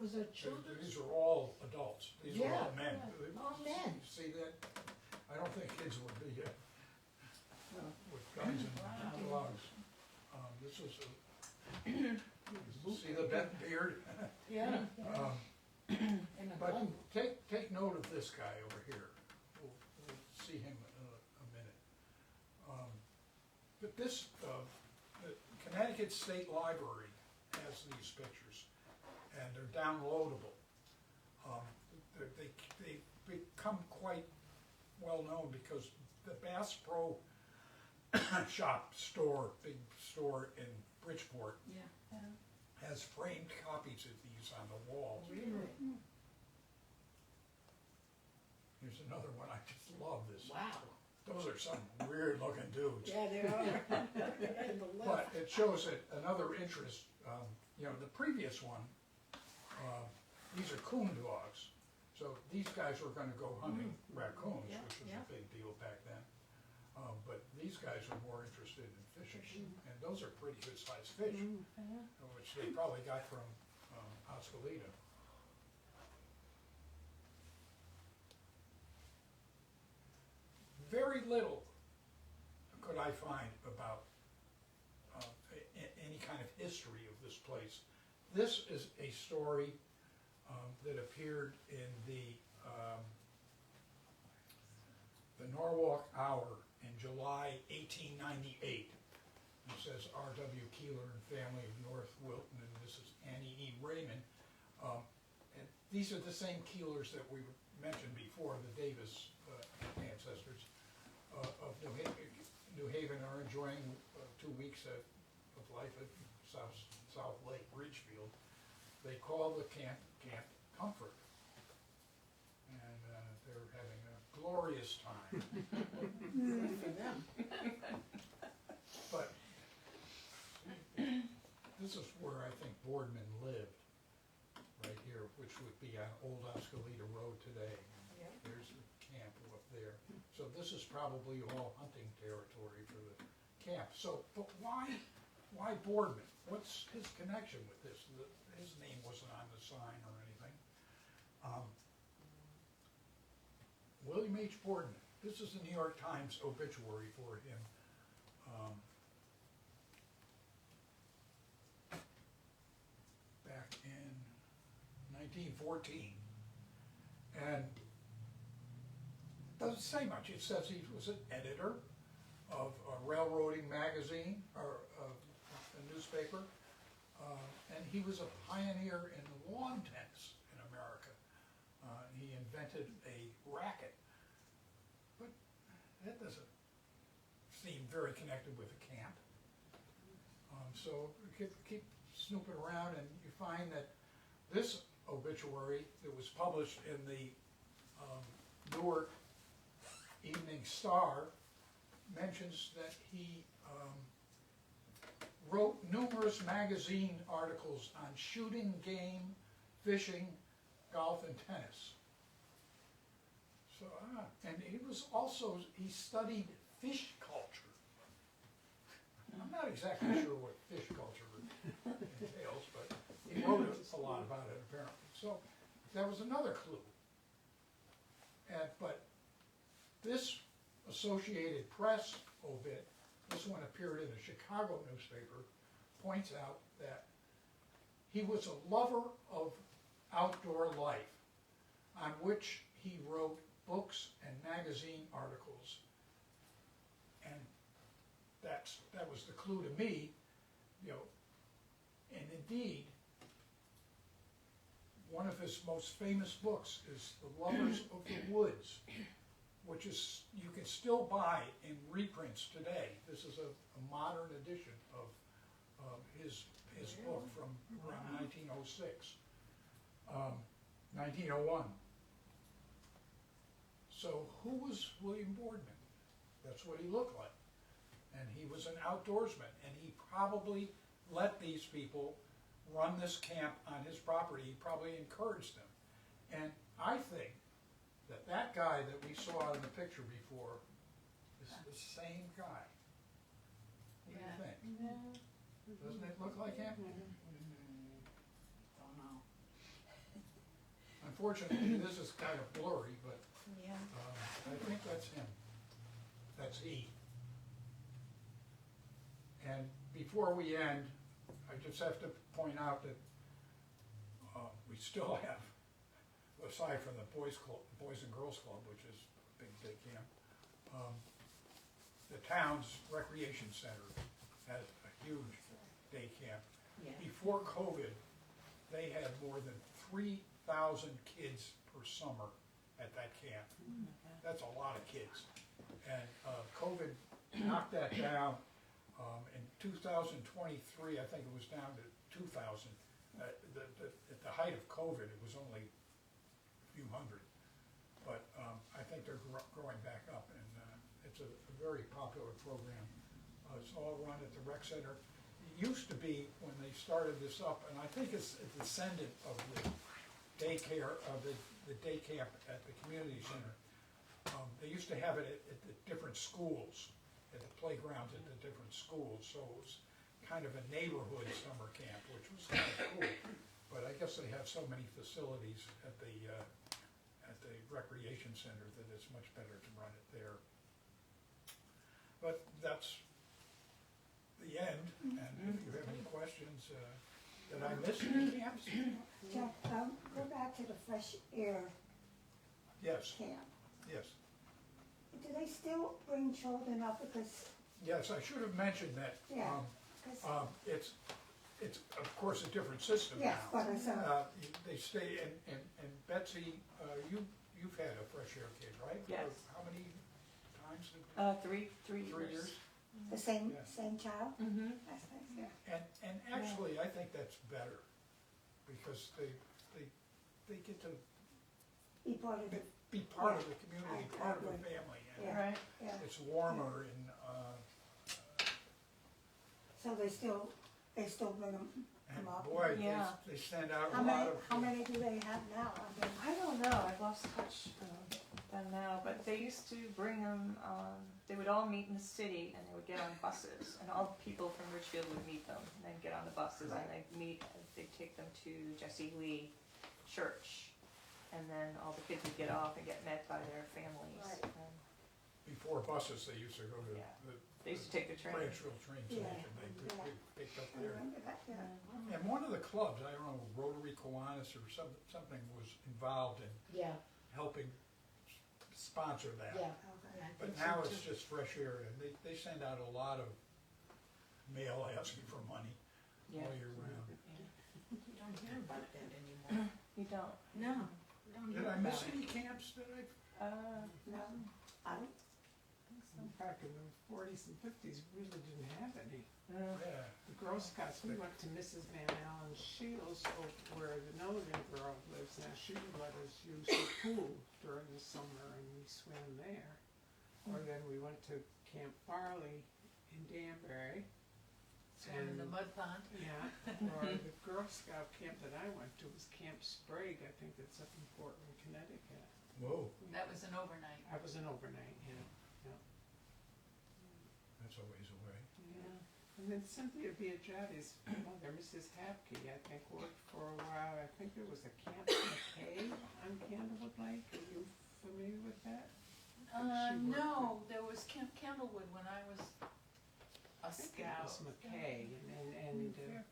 Speaker 4: Was it children?
Speaker 2: These are all adults. These are all men.
Speaker 4: All men.
Speaker 2: You see that? I don't think kids would be with guns and dogs. This is see the bent beard?
Speaker 4: Yeah. And a
Speaker 2: But
Speaker 4: gun.
Speaker 2: take note of this guy over here. We'll see him in a minute. But this, the Connecticut State Library has these pictures, and they're downloadable. They become quite well known because the Bass Pro Shop store, big store in Bridgeport,
Speaker 4: Yeah.
Speaker 2: has framed copies of these on the walls.
Speaker 4: Really?
Speaker 2: Here's another one, I just love this.
Speaker 4: Wow.
Speaker 2: Those are some weird looking dudes.
Speaker 4: Yeah, they are. And the
Speaker 2: But
Speaker 4: left.
Speaker 2: it shows that another interest, the previous one, these are coon dogs. So these guys were gonna go hunting raccoons,
Speaker 4: Yeah,
Speaker 2: which was
Speaker 4: yeah.
Speaker 2: a big deal back then. But these guys are more interested in fishing, and those are pretty good sized fish, which they probably got from Oskalita. Very little could I find about any kind of history of this place. This is a story that appeared in the Norwalk Hour in July 1898. It says R.W. Keeler and family of North Wilton, and this is Annie E. Raymond. And these are the same Keelers that we mentioned before, the Davis ancestors of New Haven are enjoying 2 weeks of life at South Lake Ridgefield. They call the camp Comfort, and they're having a glorious time.
Speaker 4: Good for them.
Speaker 2: But this is where I think Boardman lived, right here, which would be on Old Oskalita Road today.
Speaker 4: Yep.
Speaker 2: There's the camp up there. So this is probably all hunting territory for the camp. So, but why Boardman? What's his connection with this? His name wasn't on the sign or anything. William H. Boardman. This is the New York Times obituary for him. Back in 1914. And doesn't say much. It says he was an editor of a railroading magazine or a newspaper, and he was a pioneer in the lawn tennis in America. He invented a racket, but that doesn't seem very connected with the camp. So keep snooping around, and you find that this obituary that was published in the Newark Evening Star mentions that he wrote numerous magazine articles on shooting game, fishing, golf, and tennis. So, and he studied fish culture. I'm not exactly sure what fish culture entails, but he wrote a lot about it apparently. So that was another clue. But this Associated Press obit, this one appeared in a Chicago newspaper, points out that he was a lover of outdoor life, on which he wrote books and magazine articles. And that was the clue to me, you know. And indeed, one of his most famous books is The Lovers of the Woods, which is, you can still buy in reprints today. This is a modern edition of his book from around 1906, 1901. So who was William Boardman? That's what he looked like. And he was an outdoorsman, and he probably let these people run this camp on his property. He probably encouraged them. And I think that guy that we saw in the picture before is the same guy. What do you think? Doesn't it look like him?
Speaker 4: Don't know.
Speaker 2: Unfortunately, this is kind of blurry, but
Speaker 4: Yeah.
Speaker 2: I think that's him. That's he. And before we end, I just have to point out that we still have, aside from the Boys and Girls Club, which is a big camp, the town's recreation center has a huge day camp.
Speaker 4: Yeah.
Speaker 2: Before COVID, they had more than 3,000 kids per summer at that camp. That's a lot of kids. And COVID knocked that down. In 2023, I think it was down to 2,000. At the height of COVID, it was only a few hundred. But I think they're growing back up, and it's a very popular program. It's all run at the rec center. It used to be, when they started this up, and I think it's a descendant of the daycare, of the day camp at the community center. They used to have it at the different schools, at the playgrounds at the different schools, so it was kind of a neighborhood summer camp, which was kind of cool. But I guess they have so many facilities at the recreation center that it's much better to run it there. But that's the end, and if you have any questions, did I miss any camps?
Speaker 5: Jack, go back to the fresh air
Speaker 2: Yes,
Speaker 5: camp.
Speaker 2: yes.
Speaker 5: Do they still bring children up? Because,
Speaker 2: Yes, I should have mentioned that.
Speaker 5: Yeah, 'cause-
Speaker 2: It's of course a different system now.
Speaker 5: yes, but it's,
Speaker 2: They stay, and Betsy, you've had a fresh air kid, right?
Speaker 6: Yes.
Speaker 2: How many times?
Speaker 6: Three
Speaker 2: 3 years?
Speaker 5: the same,
Speaker 2: Yeah.
Speaker 5: same child?
Speaker 6: Mm-hmm.
Speaker 5: That's nice, yeah.
Speaker 2: And actually, I think that's better, because they get to
Speaker 5: Be part of the,
Speaker 2: be part of the community,
Speaker 5: I
Speaker 2: part of the
Speaker 5: agree.
Speaker 2: family, and
Speaker 5: Yeah.
Speaker 6: Right.
Speaker 5: yeah.
Speaker 2: it's warmer, and
Speaker 5: So they still bring them up?
Speaker 2: boy,
Speaker 6: Yeah.
Speaker 2: they send out a
Speaker 5: How
Speaker 2: lot
Speaker 5: many,
Speaker 2: of.
Speaker 5: how many do they have now? I mean,
Speaker 6: I don't know, I've lost touch them now, but they used to bring them, they would all meet in the city and they would get on buses, and all the people from Ridgefield would meet them, and then get on the buses and they'd take them to Jesse Lee Church, and then all the kids would get off and get met by their families.
Speaker 5: Right.
Speaker 6: And
Speaker 2: Before buses, they used to go to
Speaker 6: Yeah.
Speaker 2: the
Speaker 6: they used to take the train.
Speaker 2: Ridgefield train
Speaker 5: Yeah.
Speaker 2: station, they picked up
Speaker 5: I
Speaker 2: there.
Speaker 5: remember that, yeah.
Speaker 2: And one of the clubs, I don't know, Rotary Kiwanis or something was involved in
Speaker 4: Yeah,
Speaker 2: helping sponsor that.
Speaker 4: yeah.
Speaker 5: Okay.
Speaker 2: But now it's just fresh air, and they send out a lot of mail asking for money
Speaker 6: Yeah.
Speaker 2: all year round.
Speaker 4: You don't hear about that anymore.
Speaker 6: You don't?
Speaker 4: No, you don't
Speaker 2: Did
Speaker 4: hear
Speaker 2: I
Speaker 4: about
Speaker 2: miss
Speaker 4: it.
Speaker 2: any camps that I?
Speaker 6: No.
Speaker 4: I don't,
Speaker 5: Back in the forties and fifties, we really didn't have any.
Speaker 2: Yeah.
Speaker 5: The Girl Scouts, we went to Mrs. Van Allen Shields, where the Milligan girl lives now. She would let us use the pool during the summer and we swam there. Or then we went to Camp Farley in Danbury.
Speaker 3: Swim in the mud pond.
Speaker 5: Yeah, or the Girl Scout camp that I went to was Camp Sprague, I think that's up in Portland, Connecticut.
Speaker 2: Whoa,
Speaker 3: That was an overnight.
Speaker 5: I was an overnight, yeah.
Speaker 2: that's a ways away.
Speaker 5: Yeah, and then Cynthia Biagiotti's mother, Mrs. Hapke, I think worked for a while, I think there was a Camp McKay on Candlewood Lake, are you familiar with that?
Speaker 3: No, there was Camp Candlewood when I was a
Speaker 5: I think it
Speaker 3: scout.
Speaker 5: was McKay, and yeah.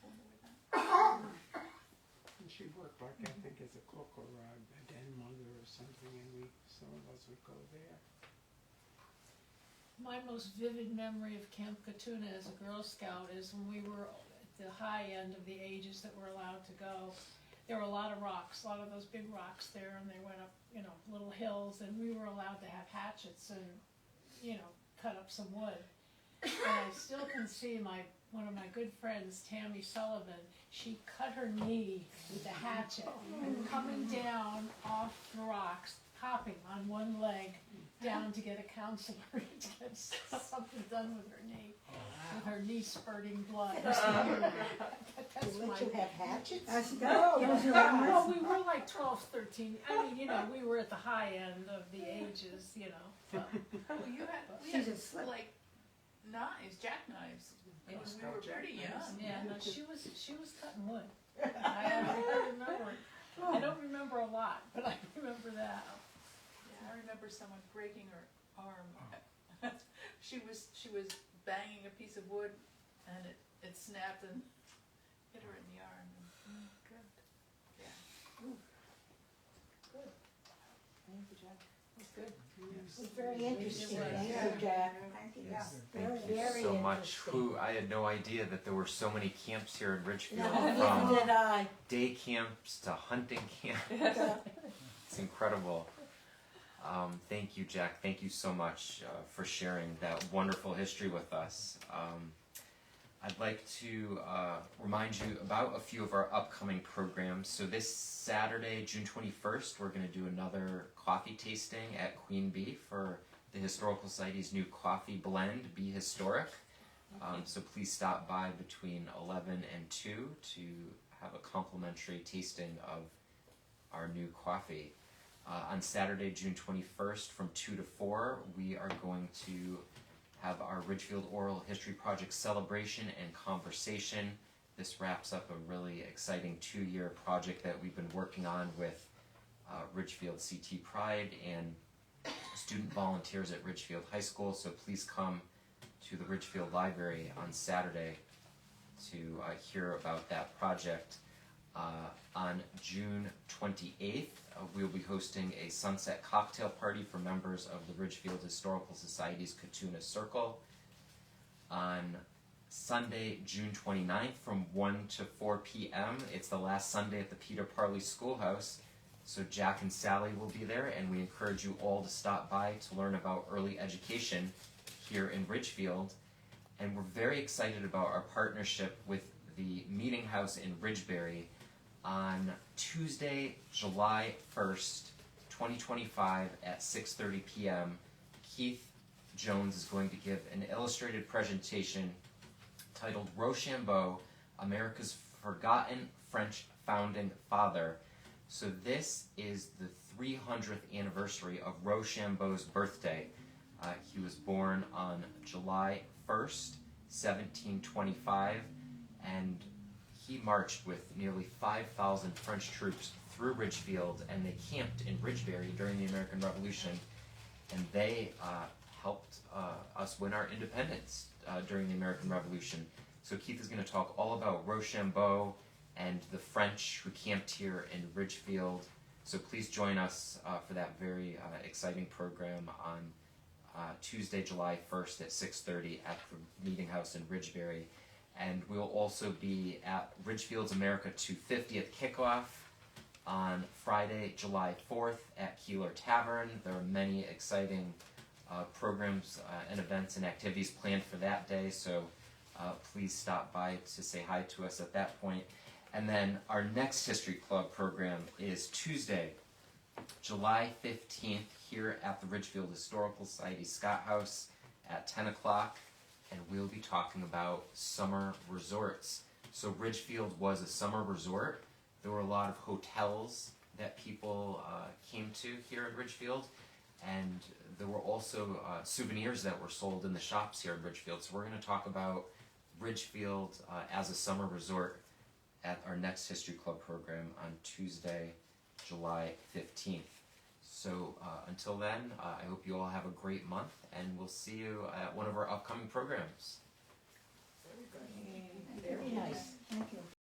Speaker 3: Wonder where that-
Speaker 5: And she worked like, I think as a cook or a den mother or something, and some of us would go there.
Speaker 7: My most vivid memory of Camp Katuna as a Girl Scout is when we were at the high end of the ages that were allowed to go. There were a lot of rocks, a lot of those big rocks there, and they went up, little hills, and we were allowed to have hatchets and, cut up some wood. And I still can see one of my good friends, Tammy Sullivan, she cut her knee with a hatchet and coming down off the rocks, hopping on one leg down to get a counselor to get something done with her knee, with her knee spurting blood. That's
Speaker 4: they
Speaker 7: my.
Speaker 4: let you have hatchets?
Speaker 7: Well, we were like 12, 13. I mean, we were at the high end of the ages, so.
Speaker 3: Well, we had like knives, jackknives, when we were pretty young.
Speaker 7: Yeah, no, she was cutting wood. I remember. I don't remember a lot, but I remember that.
Speaker 3: Yeah, I remember someone breaking her arm. She was banging a piece of wood, and it snapped and hit her in the arm.
Speaker 6: Good.
Speaker 3: Yeah.
Speaker 6: Thank you, Jack. That's good.
Speaker 4: It was very interesting,
Speaker 7: It was.
Speaker 4: thank you, Jack.
Speaker 5: Thank you.
Speaker 4: Yeah,
Speaker 1: Thank you
Speaker 4: very
Speaker 1: so much.
Speaker 4: interesting.
Speaker 1: I had no idea that there were so many camps here in Ridgefield,
Speaker 4: No, neither
Speaker 1: from
Speaker 4: did I.
Speaker 1: day camps to hunting camp. It's incredible. Thank you, Jack. Thank you so much for sharing that wonderful history with us. I'd like to remind you about a few of our upcoming programs. So this Saturday, June 21st, we're going to do another coffee tasting at Queen Bee for the Historical Society's new coffee blend, Be Historic. So please stop by between 11 and 2 to have a complimentary tasting of our new coffee. On Saturday, June 21st, from 2 to 4, we are going to have our Ridgefield Oral History Project celebration and conversation. This wraps up a really exciting 2-year project that we've been working on with Ridgefield CT Pride and student volunteers at Ridgefield High School. So please come to the Ridgefield Library on Saturday to hear about that project. On June 28th, we'll be hosting a sunset cocktail party for members of the Ridgefield Historical Society's Katuna Circle. On Sunday, June 29th, from 1 to 4 p.m., it's the last Sunday at the Peter Parley Schoolhouse, so Jack and Sally will be there, and we encourage you all to stop by to learn about early education here in Ridgefield. And we're very excited about our partnership with the Meeting House in Ridgebury. On Tuesday, July 1st, 2025 at 6:30 p.m., Keith Jones is going to give an illustrated presentation titled Rochambeau, America's Forgotten French Founding Father. So this is the 300th anniversary of Rochambeau's birthday. He was born on July 1st, 1725, and he marched with nearly 5,000 French troops through Ridgefield, and they camped in Ridgebury during the American Revolution, and they helped us win our independence during the American Revolution. So Keith is going to talk all about Rochambeau and the French who camped here in Ridgefield. So please join us for that very exciting program on Tuesday, July 1st at 6:30 at the Meeting House in Ridgebury. And we'll also be at Ridgefield's America 250th kickoff on Friday, July 4th at Keeler Tavern. There are many exciting programs and events and activities planned for that day, so please stop by to say hi to us at that point. And then our next History Club program is Tuesday, July 15th here at the Ridgefield Historical Society Scott House at 10 o'clock, and we'll be talking about summer resorts. So Ridgefield was a summer resort. There were a lot of hotels that people came to here in Ridgefield, and there were also souvenirs that were sold in the shops here in Ridgefield. So we're going to talk about Ridgefield as a summer resort at our next History Club program on Tuesday, July 15th. So until then, I hope you all have a great month, and we'll see you at one of our upcoming programs.
Speaker 4: Very nice. Thank you.